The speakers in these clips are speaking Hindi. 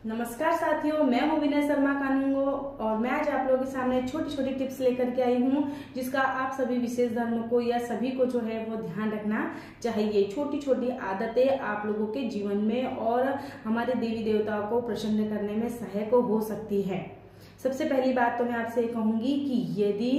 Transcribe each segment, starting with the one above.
नमस्कार साथियों, मैं हूँ विनय शर्मा कानूंगो और मैं आज आप लोगों के सामने छोटी छोटी टिप्स लेकर के आई हूँ जिसका आप सभी विशेष धर्मों को या सभी को जो है वो ध्यान रखना चाहिए। छोटी छोटी आदतें आप लोगों के जीवन में और हमारे देवी देवताओं को प्रसन्न करने में सहायक हो सकती है। सबसे पहली बात तो मैं आपसे कहूंगी कि यदि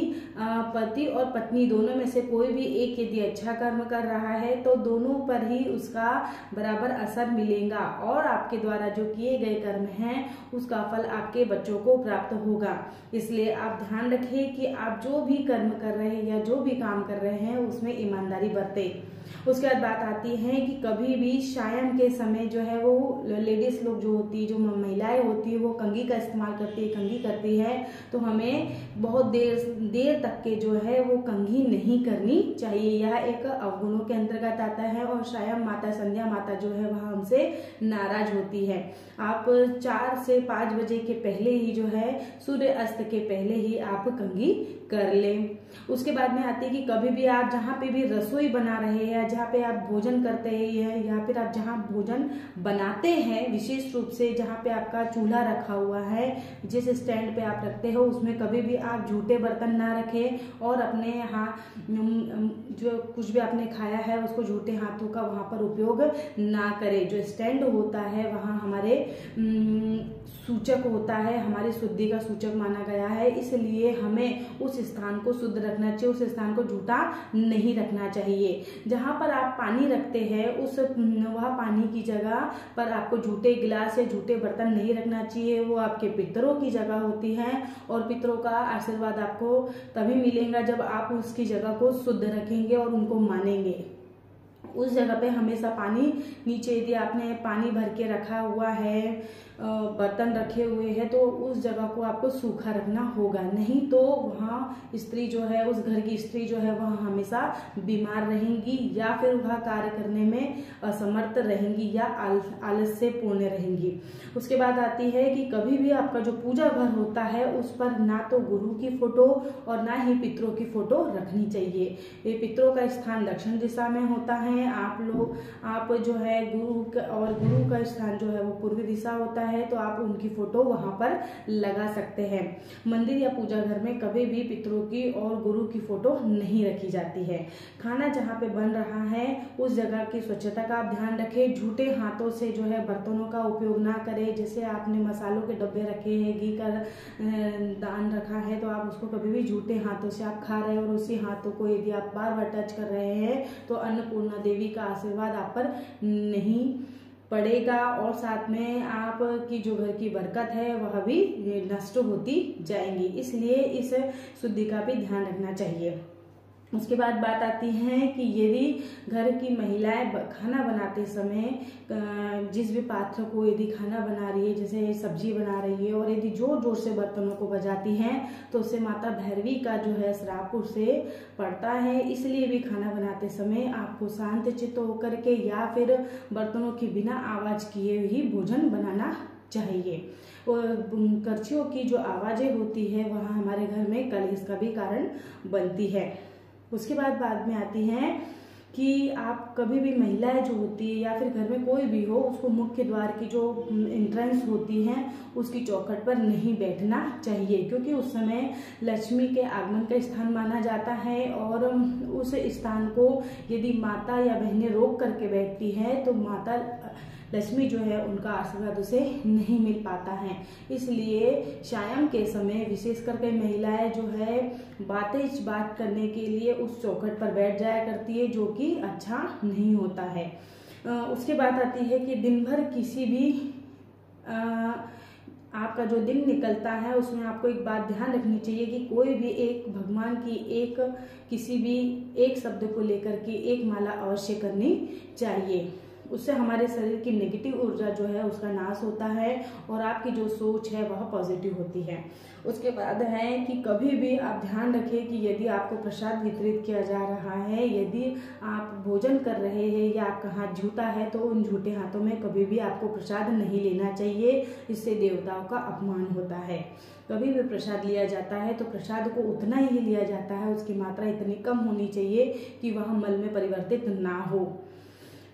पति और पत्नी दोनों में से कोई भी एक यदि अच्छा कर्म कर रहा है तो दोनों पर ही उसका बराबर असर मिलेगा और आपके द्वारा जो किए गए कर्म हैं उसका फल आपके बच्चों को प्राप्त होगा। इसलिए आप ध्यान रखें कि आप जो भी कर्म कर रहे हैं या जो भी काम कर रहे हैं उसमें ईमानदारी बरतें। उसके बाद बात आती है कि कभी भी शाम के समय जो है वो लेडीज लोग जो होती है, जो महिलाएं होती है, वो कंघी का इस्तेमाल करती है, कंघी करती है तो हमें बहुत देर तक के जो है वो कंघी नहीं करनी चाहिए। यह एक अवगुणों के अंतर्गत आता है और शायम माता, संध्या माता जो है वह हमसे नाराज होती है। आप 4 से 5 बजे के पहले ही जो है सूर्य अस्त के पहले ही आप कंघी कर लें। उसके बाद में आती है कि कभी भी आप जहाँ पे भी रसोई बना रहे हैं, जहाँ पे आप भोजन करते हैं या फिर आप जहाँ भोजन बनाते हैं, विशेष रूप से जहाँ पे आपका चूल्हा रखा हुआ है, जिस स्टैंड पे आप रखते हो उसमें कभी भी आप झूठे बर्तन ना रखें और अपने यहाँ जो कुछ भी आपने खाया है उसको झूठे हाथों का वहाँ पर उपयोग ना करें। जो स्टैंड होता है वहाँ हमारे सूचक होता है, हमारी शुद्धि का सूचक माना गया है, इसलिए हमें उस स्थान को शुद्ध रखना चाहिए, उस स्थान को झूठा नहीं रखना चाहिए। जहाँ पर आप पानी रखते हैं वह पानी की जगह पर आपको झूठे गिलास या झूठे बर्तन नहीं रखना चाहिए। वो आपके पितरों की जगह होती है और पितरों का आशीर्वाद आपको तभी मिलेगा जब आप उसकी जगह को शुद्ध रखेंगे और उनको मानेंगे। उस जगह पे हमेशा पानी नीचे, यदि आपने पानी भर के रखा हुआ है, बर्तन रखे हुए हैं, तो उस जगह को आपको सूखा रखना होगा, नहीं तो वहाँ स्त्री जो है, उस घर की स्त्री जो है वह हमेशा बीमार रहेंगी या फिर वह कार्य करने में असमर्थ रहेंगी या आलस्य पूर्ण रहेंगी। उसके बाद आती है कि कभी भी आपका जो पूजा घर होता है उस पर ना तो गुरु की फोटो और ना ही पितरों की फोटो रखनी चाहिए। ये पितरों का स्थान दक्षिण दिशा में होता है, आप जो है गुरु का स्थान जो है वो पूर्वी दिशा होता है, तो आप उनकी फोटो वहां पर लगा सकते हैं। मंदिर या पूजा घर में कभी भी पितरों की और गुरु की फोटो नहीं रखी जाती है। खाना जहाँ पे बन रहा है उस जगह की स्वच्छता का आप ध्यान रखें। झूठे हाथों से जो है बर्तनों का उपयोग ना करें। जैसे आपने मसालों के डब्बे रखे हैं, घी का दान रखा है, तो आप उसको कभी भी झूठे हाथों से आप खा रहे हैं और उसी हाथों को यदि आप बार बार टच कर रहे हैं तो अन्नपूर्णा देवी का आशीर्वाद आप पर नहीं पड़ेगा और साथ में आपकी जो घर की बरकत है वह भी नष्ट होती जाएंगी। इसलिए इस शुद्धि का भी ध्यान रखना चाहिए। उसके बाद बात आती है कि यदि घर की महिलाएं खाना बनाते समय जिस भी पात्र को यदि खाना बना रही है, जैसे सब्जी बना रही है, और यदि जोर जोर से बर्तनों को बजाती हैं तो उससे माता भैरवी का जो है श्राप उससे पड़ता है। इसलिए भी खाना बनाते समय आपको शांत चित्त होकर के या फिर बर्तनों की बिना आवाज किए ही भोजन बनाना चाहिए। और करछियों की जो आवाजें होती है वह हमारे घर में कलेश का भी कारण बनती है। उसके बाद में आती है कि आप कभी भी महिलाएं जो होती है या फिर घर में कोई भी हो उसको मुख्य द्वार की जो एंट्रेंस होती है उसकी चौखट पर नहीं बैठना चाहिए, क्योंकि उस समय लक्ष्मी के आगमन का स्थान माना जाता है और उस स्थान को यदि माता या बहनें रोक करके बैठती है तो माता लक्ष्मी जो है उनका आशीर्वाद उसे नहीं मिल पाता है। इसलिए शाम के समय विशेष करके महिलाएं जो है बात करने के लिए उस चौखट पर बैठ जाया करती है, जो कि अच्छा नहीं होता है। उसके बाद आती है कि दिन भर किसी भी आपका जो दिन निकलता है उसमें आपको एक बात ध्यान रखनी चाहिए कि कोई भी एक भगवान की किसी भी एक शब्द को लेकर के एक माला अवश्य करनी चाहिए। उससे हमारे शरीर की नेगेटिव ऊर्जा जो है उसका नाश होता है और आपकी जो सोच है वह पॉजिटिव होती है। उसके बाद है कि कभी भी आप ध्यान रखें कि यदि आपको प्रसाद वितरित किया जा रहा है, यदि आप भोजन कर रहे हैं या आपका हाथ झूठा है, तो उन झूठे हाथों में कभी भी आपको प्रसाद नहीं लेना चाहिए। इससे देवताओं का अपमान होता है। कभी भी प्रसाद लिया जाता है तो प्रसाद को उतना ही लिया जाता है, उसकी मात्रा इतनी कम होनी चाहिए कि वह मल में परिवर्तित ना हो।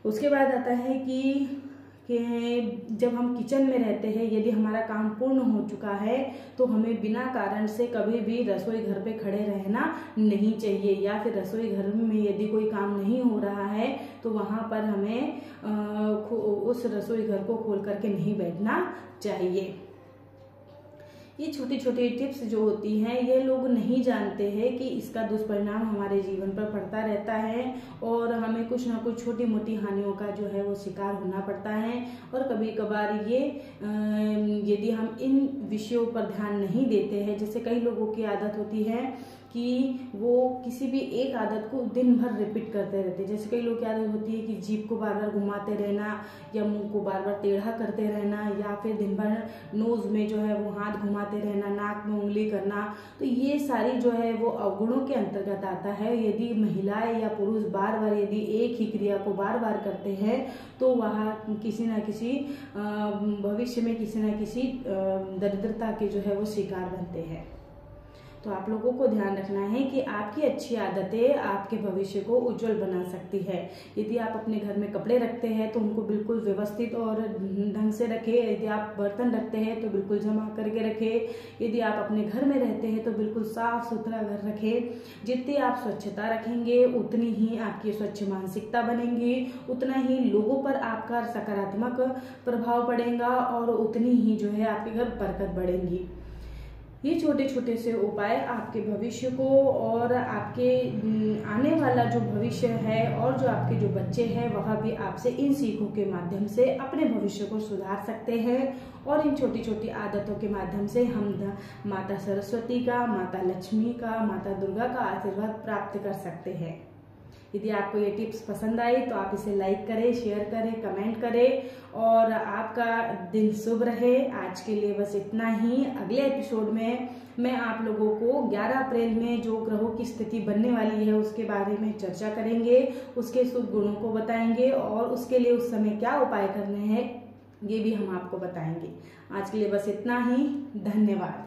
उसके बाद आता है कि कि जब हम किचन में रहते हैं, यदि हमारा काम पूर्ण हो चुका है तो हमें बिना कारण से कभी भी रसोई घर पे खड़े रहना नहीं चाहिए, या फिर रसोई घर में यदि कोई काम नहीं हो रहा है तो वहाँ पर हमें उस रसोई घर को खोल करके नहीं बैठना चाहिए। ये छोटी छोटी टिप्स जो होती हैं ये लोग नहीं जानते हैं कि इसका दुष्परिणाम हमारे जीवन पर पड़ता रहता है और हमें कुछ ना कुछ छोटी मोटी हानियों का जो है वो शिकार होना पड़ता है। और कभी कभार ये यदि हम इन विषयों पर ध्यान नहीं देते हैं, जैसे कई लोगों की आदत होती है कि वो किसी भी एक आदत को दिन भर रिपीट करते रहते हैं। जैसे कई लोग की आदत होती है कि जीभ को बार बार घुमाते रहना, या मुंह को बार बार टेढ़ा करते रहना, या फिर दिन भर नोज में जो है वो हाथ घुमाते रहना, नाक में उंगली करना। तो ये सारी जो है वो अवगुणों के अंतर्गत आता है। यदि महिलाएं या पुरुष बार बार यदि एक ही क्रिया को बार बार करते हैं तो वह किसी न किसी भविष्य में किसी न किसी दरिद्रता के जो है वो शिकार बनते हैं। तो आप लोगों को ध्यान रखना है कि आपकी अच्छी आदतें आपके भविष्य को उज्जवल बना सकती है। यदि आप अपने घर में कपड़े रखते हैं तो उनको बिल्कुल व्यवस्थित और ढंग से रखें। यदि आप बर्तन रखते हैं तो बिल्कुल जमा करके रखें। यदि आप अपने घर में रहते हैं तो बिल्कुल साफ सुथरा घर रखें। जितनी आप स्वच्छता रखेंगे उतनी ही आपकी स्वच्छ मानसिकता बनेगी, उतना ही लोगों पर आपका सकारात्मक प्रभाव पड़ेगा और उतनी ही जो है आपके घर बरकत बढ़ेगी। ये छोटे छोटे से उपाय आपके भविष्य को और आपके आने वाला जो भविष्य है और जो आपके जो बच्चे हैं वह भी आपसे इन सीखों के माध्यम से अपने भविष्य को सुधार सकते हैं। और इन छोटी छोटी आदतों के माध्यम से हम माता सरस्वती का, माता लक्ष्मी का, माता दुर्गा का आशीर्वाद प्राप्त कर सकते हैं। यदि आपको ये टिप्स पसंद आई तो आप इसे लाइक करें, शेयर करें, कमेंट करें और आपका दिन शुभ रहे। आज के लिए बस इतना ही। अगले एपिसोड में मैं आप लोगों को 11 अप्रैल में जो ग्रहों की स्थिति बनने वाली है उसके बारे में चर्चा करेंगे, उसके शुभ गुणों को बताएंगे और उसके लिए उस समय क्या उपाय करने हैं ये भी हम आपको बताएंगे। आज के लिए बस इतना ही। धन्यवाद।